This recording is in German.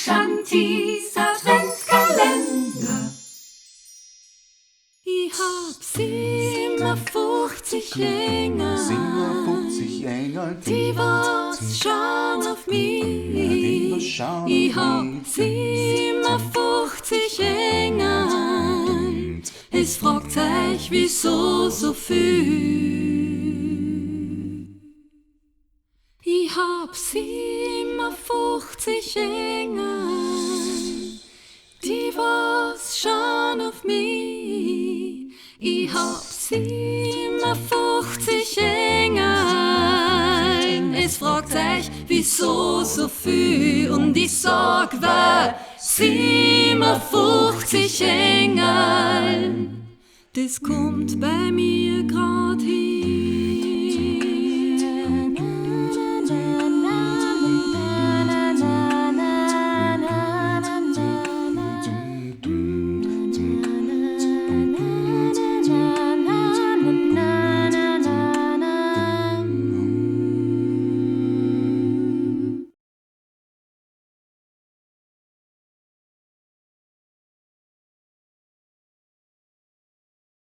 Shantis Adventskalender. Ich hab 57 Engel, 57 Engel, die was schauen auf mich. Ich hab 57 Engel, es fragt euch, wieso so viel. Ich hab 57 Engel, die was schauen auf mich. Ich hab 57 Engel, es fragt euch, wieso so viel. Und ich sag, wer 57 Engel, das kommt bei mir grad hin.